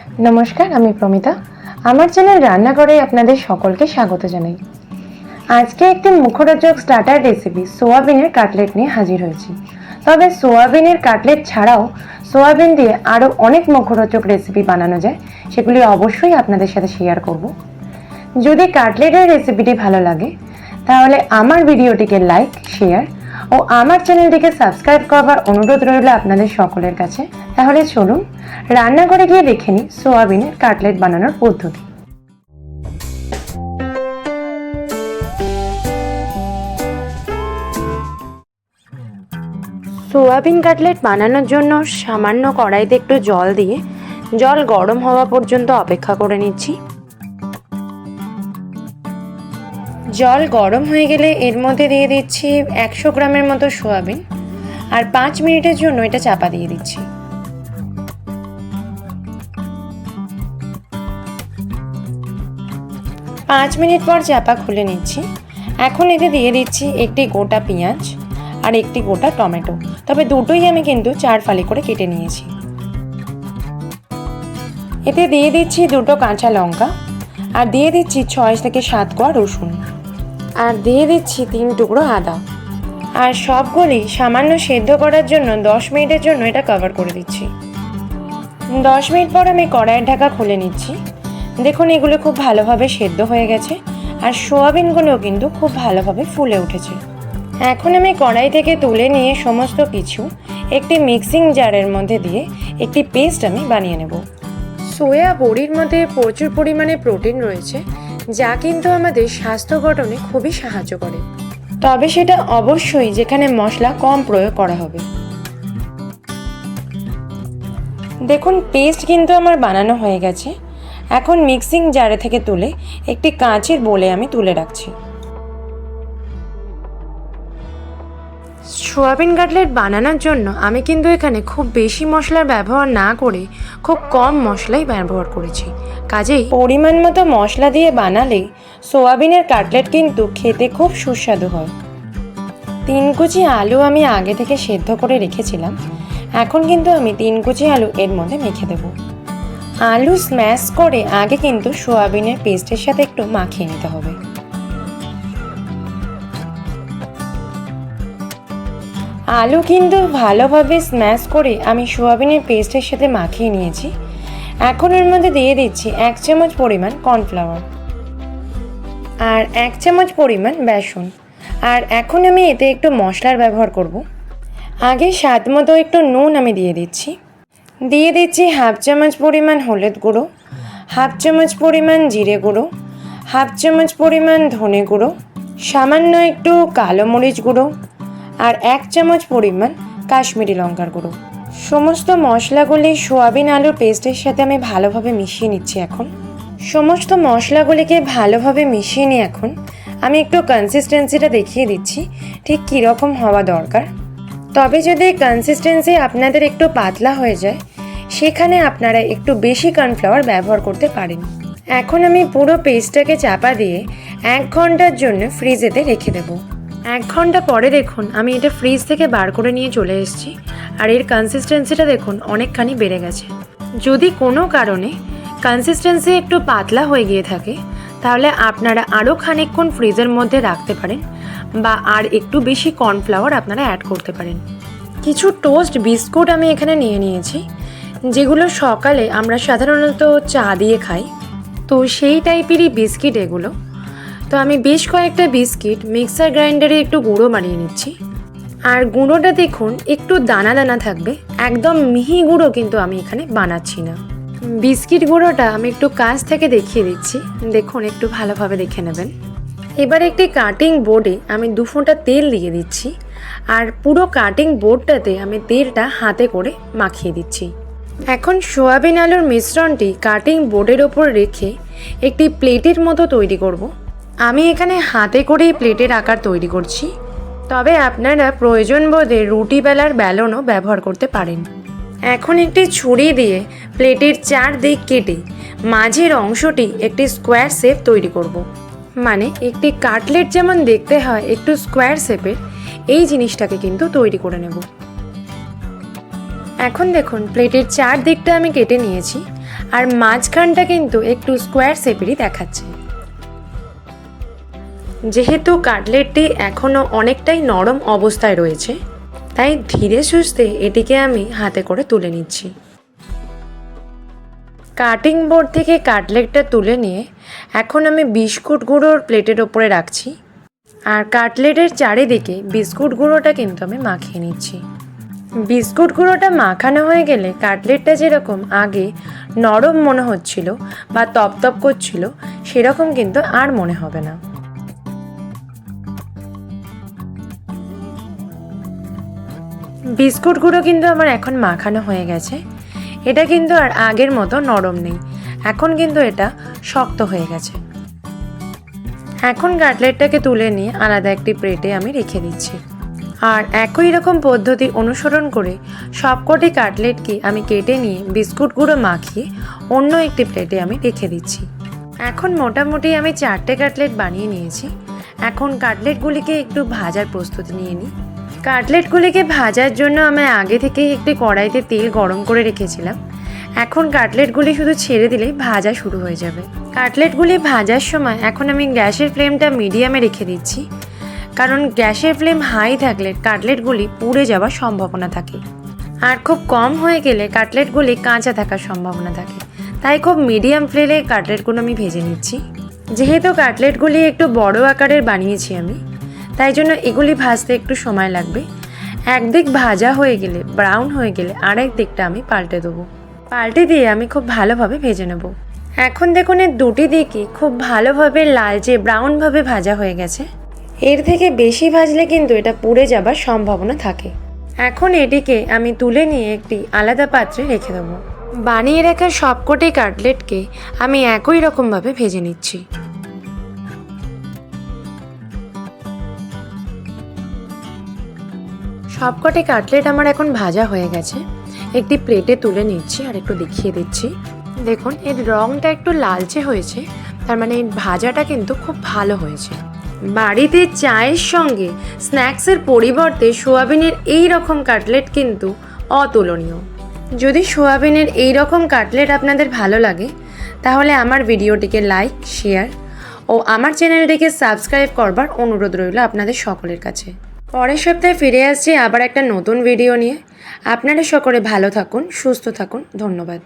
নমস্কার, আমি প্রমিতা। আমার চ্যানেল রান্নাঘরে আপনাদের সকলকে স্বাগত জানাই। আজকে একটি মুখরোচক স্টার্টার রেসিপি সোয়াবিনের কাটলেট নিয়ে হাজির হয়েছি। তবে সোয়াবিনের কাটলেট ছাড়াও সোয়াবিন দিয়ে আরও অনেক মুখরোচক রেসিপি বানানো যায়, সেগুলি অবশ্যই আপনাদের সাথে শেয়ার করব। যদি কাটলেটের রেসিপিটি ভালো লাগে তাহলে আমার ভিডিওটিকে লাইক, শেয়ার ও আমার চ্যানেলটিকে সাবস্ক্রাইব করবার অনুরোধ রইল আপনাদের সকলের কাছে। তাহলে চলুন রান্না করে গিয়ে দেখে নিই সোয়াবিনের কাটলেট বানানোর পদ্ধতি। সোয়াবিন কাটলেট বানানোর জন্য সামান্য কড়াইতে একটু জল দিয়ে জল গরম হওয়া পর্যন্ত অপেক্ষা করে নিচ্ছি। জল গরম হয়ে গেলে এর মধ্যে দিয়ে দিচ্ছি 100 গ্রামের মতো সোয়াবিন আর 5 মিনিটের জন্য এটা চাপা দিয়ে দিচ্ছি। পাঁচ মিনিট পর চাপা খুলে নিচ্ছি। এখন এতে দিয়ে দিচ্ছি একটি গোটা পেঁয়াজ আর একটি গোটা টমেটো, তবে দুটোই আমি কিন্তু 4 ফালি করে কেটে নিয়েছি। এতে দিয়ে দিচ্ছি 2টো কাঁচা লঙ্কা আর দিয়ে দিচ্ছি 6 থেকে 7 কোয়া রসুন আর দিয়ে দিচ্ছি 3 টুকরো আদা আর সবগুলি সামান্য সেদ্ধ করার জন্য 10 মিনিটের জন্য এটা কভার করে দিচ্ছি। 10 মিনিট পর আমি কড়াইয়ের ঢাকা খুলে নিচ্ছি। দেখুন এগুলো খুব ভালোভাবে সেদ্ধ হয়ে গেছে আর সোয়াবিনগুলোও কিন্তু খুব ভালোভাবে ফুলে উঠেছে। এখন আমি কড়াই থেকে তুলে নিয়ে সমস্ত কিছু একটি মিক্সিং জারের মধ্যে দিয়ে একটি পেস্ট আমি বানিয়ে নেব। সোয়া বড়ির মধ্যে প্রচুর পরিমাণে প্রোটিন রয়েছে, যা কিন্তু আমাদের স্বাস্থ্য গঠনে খুবই সাহায্য করে, তবে সেটা অবশ্যই যেখানে মশলা কম প্রয়োগ করা হবে। দেখুন পেস্ট কিন্তু আমার বানানো হয়ে গেছে। এখন মিক্সিং জারে থেকে তুলে একটি কাঁচের বোলে আমি তুলে রাখছি। সোয়াবিন কাটলেট বানানোর জন্য আমি কিন্তু এখানে খুব বেশি মশলার ব্যবহার না করে খুব কম মশলাই ব্যবহার করেছি, কাজেই পরিমাণ মতো মশলা দিয়ে বানালে সোয়াবিনের কাটলেট কিন্তু খেতে খুব সুস্বাদু হয়। 3 কুচি আলু আমি আগে থেকে সেদ্ধ করে রেখেছিলাম। এখন কিন্তু আমি 3 কুচি আলু এর মধ্যে মেখে দেব। আলু স্ম্যাশ করে আগে কিন্তু সোয়াবিনের পেস্টের সাথে একটু মাখিয়ে নিতে হবে। আলু কিন্তু ভালোভাবে স্ম্যাশ করে আমি সোয়াবিনের পেস্টের সাথে মাখিয়ে নিয়েছি। এখন এর মধ্যে দিয়ে দিচ্ছি 1 চামচ পরিমাণ কর্নফ্লাওয়ার আর 1 চামচ পরিমাণ বেসন। আর এখন আমি এতে একটু মশলার ব্যবহার করব। আগে স্বাদ মতো একটু নুন আমি দিয়ে দিচ্ছি। দিয়ে দিচ্ছি 1/2 চামচ পরিমাণ হলুদ গুঁড়ো, 1/2 চামচ পরিমাণ জিরে গুঁড়ো, 1/2 চামচ পরিমাণ ধনে গুঁড়ো, সামান্য একটু কালো মরিচ গুঁড়ো আর 1 চামচ পরিমাণ কাশ্মীরি লঙ্কার গুঁড়ো। সমস্ত মশলাগুলি সোয়াবিন আলুর পেস্টের সাথে আমি ভালোভাবে মিশিয়ে নিচ্ছি। এখন সমস্ত মশলাগুলিকে ভালোভাবে মিশিয়ে নিয়ে এখন আমি একটু কনসিস্টেন্সিটা দেখিয়ে দিচ্ছি ঠিক কীরকম হওয়া দরকার। তবে যদি কনসিস্টেন্সি আপনাদের একটু পাতলা হয়ে যায় সেখানে আপনারা একটু বেশি কর্নফ্লাওয়ার ব্যবহার করতে পারেন। এখন আমি পুরো পেস্টটাকে চাপা দিয়ে 1 ঘন্টার জন্য ফ্রিজেতে রেখে দেবো। 1 ঘন্টা পরে দেখুন আমি এটা ফ্রিজ থেকে বার করে নিয়ে চলে এসেছি আর এর কনসিস্টেন্সিটা দেখুন অনেকখানি বেড়ে গেছে। যদি কোনো কারণে কনসিস্টেন্সি একটু পাতলা হয়ে গিয়ে থাকে তাহলে আপনারা আরও খানিকক্ষণ ফ্রিজের মধ্যে রাখতে পারেন বা আর একটু বেশি কর্নফ্লাওয়ার আপনারা অ্যাড করতে পারেন। কিছু টোস্ট বিস্কুট আমি এখানে নিয়ে নিয়েছি, যেগুলো সকালে আমরা সাধারণত চা দিয়ে খাই, তো সেই টাইপেরই বিস্কিট এগুলো। তো আমি বেশ কয়েকটা বিস্কিট মিক্সার গ্রাইন্ডারে একটু গুঁড়ো বানিয়ে নিচ্ছি। আর গুঁড়োটা দেখুন একটু দানা দানা থাকবে, একদম মিহি গুঁড়ো কিন্তু আমি এখানে বানাচ্ছি না। বিস্কিট গুঁড়োটা আমি একটু কাছ থেকে দেখিয়ে দিচ্ছি, দেখুন একটু ভালোভাবে দেখে নেবেন। এবার একটি কাটিং বোর্ডে আমি 2 ফোঁটা তেল দিয়ে দিচ্ছি আর পুরো কাটিং বোর্ডটাতে আমি তেলটা হাতে করে মাখিয়ে দিচ্ছি। এখন সোয়াবিন আলুর মিশ্রণটি কাটিং বোর্ডের ওপর রেখে একটি প্লেটের মতো তৈরি করব। আমি এখানে হাতে করেই প্লেটের আকার তৈরি করছি, তবে আপনারা প্রয়োজন বোধে রুটি বেলার বেলনও ব্যবহার করতে পারেন। এখন একটি ছুরি দিয়ে প্লেটের 4 দিক কেটে মাঝের অংশটি একটি স্কোয়ার শেপ তৈরি করব। মানে একটি কাটলেট যেমন দেখতে হয় একটু স্কোয়ার শেপের, এই জিনিসটাকে কিন্তু তৈরি করে নেব। এখন দেখুন প্লেটের 4 দিকটা আমি কেটে নিয়েছি আর মাঝখানটা কিন্তু একটু স্কোয়ার শেপেরই দেখাচ্ছে। যেহেতু কাটলেটটি এখনও অনেকটাই নরম অবস্থায় রয়েছে, তাই ধীরে সুস্থে এটিকে আমি হাতে করে তুলে নিচ্ছি। কাটিং বোর্ড থেকে কাটলেটটা তুলে নিয়ে এখন আমি বিস্কুট গুঁড়োর প্লেটের ওপরে রাখছি, আর কাটলেটের চারিদিকে বিস্কুট গুঁড়োটা কিন্তু আমি মাখিয়ে নিচ্ছি। বিস্কুট গুঁড়োটা মাখানো হয়ে গেলে কাটলেটটা যেরকম আগে নরম মনে হচ্ছিল বা তপতপ করছিল, সেরকম কিন্তু আর মনে হবে না। বিস্কুট গুঁড়ো কিন্তু আমার এখন মাখানো হয়ে গেছে। এটা কিন্তু আর আগের মতো নরম নেই, এখন কিন্তু এটা শক্ত হয়ে গেছে। এখন কাটলেটটাকে তুলে নিয়ে আলাদা একটি প্লেটে আমি রেখে দিচ্ছি, আর একই রকম পদ্ধতি অনুসরণ করে সবকটি কাটলেটকে আমি কেটে নিয়ে বিস্কুট গুঁড়ো মাখিয়ে অন্য একটি প্লেটে আমি রেখে দিচ্ছি। এখন মোটামুটি আমি 4টে কাটলেট বানিয়ে নিয়েছি। এখন কাটলেটগুলিকে একটু ভাজার প্রস্তুতি নিয়ে নিই। কাটলেটগুলিকে ভাজার জন্য আমি আগে থেকেই একটি কড়াইতে তেল গরম করে রেখেছিলাম। এখন কাটলেটগুলি শুধু ছেড়ে দিলেই ভাজা শুরু হয়ে যাবে। কাটলেটগুলি ভাজার সময় এখন আমি গ্যাসের ফ্লেমটা মিডিয়ামে রেখে দিচ্ছি, কারণ গ্যাসের ফ্লেম হাই থাকলে কাটলেটগুলি পুড়ে যাওয়ার সম্ভাবনা থাকে, আর খুব কম হয়ে গেলে কাটলেটগুলি কাঁচা থাকার সম্ভাবনা থাকে। তাই খুব মিডিয়াম ফ্লেমে কাটলেটগুলো আমি ভেজে নিচ্ছি। যেহেতু কাটলেটগুলি একটু বড় আকারের বানিয়েছি আমি, তাই জন্য এগুলি ভাজতে একটু সময় লাগবে। একদিক ভাজা হয়ে গেলে, ব্রাউন হয়ে গেলে আরেক দিকটা আমি পাল্টে দেবো। পাল্টে দিয়ে আমি খুব ভালোভাবে ভেজে নেব। এখন দেখুন এর দুটি দিকই খুব ভালোভাবে লালচে ব্রাউনভাবে ভাজা হয়ে গেছে। এর থেকে বেশি ভাজলে কিন্তু এটা পুড়ে যাবার সম্ভাবনা থাকে। এখন এটিকে আমি তুলে নিয়ে একটি আলাদা পাত্রে রেখে দেবো। বানিয়ে রাখা সবকটি কাটলেটকে আমি একই রকমভাবে ভেজে নিচ্ছি। সবকটি কাটলেট আমার এখন ভাজা হয়ে গেছে। একটি প্লেটে তুলে নিচ্ছি আর একটু দেখিয়ে দিচ্ছি। দেখুন এর রঙটা একটু লালচে হয়েছে, তার মানে এর ভাজাটা কিন্তু খুব ভালো হয়েছে। বাড়িতে চায়ের সঙ্গে স্ন্যাক্সের পরিবর্তে সোয়াবিনের এই রকম কাটলেট কিন্তু অতুলনীয়। যদি সোয়াবিনের এই রকম কাটলেট আপনাদের ভালো লাগে, তাহলে আমার ভিডিওটিকে লাইক, শেয়ার ও আমার চ্যানেলটিকে সাবস্ক্রাইব করবার অনুরোধ রইল আপনাদের সকলের কাছে। পরের সপ্তাহে ফিরে আসছি আবার একটা নতুন ভিডিও নিয়ে। আপনারা সকলে ভালো থাকুন, সুস্থ থাকুন। ধন্যবাদ।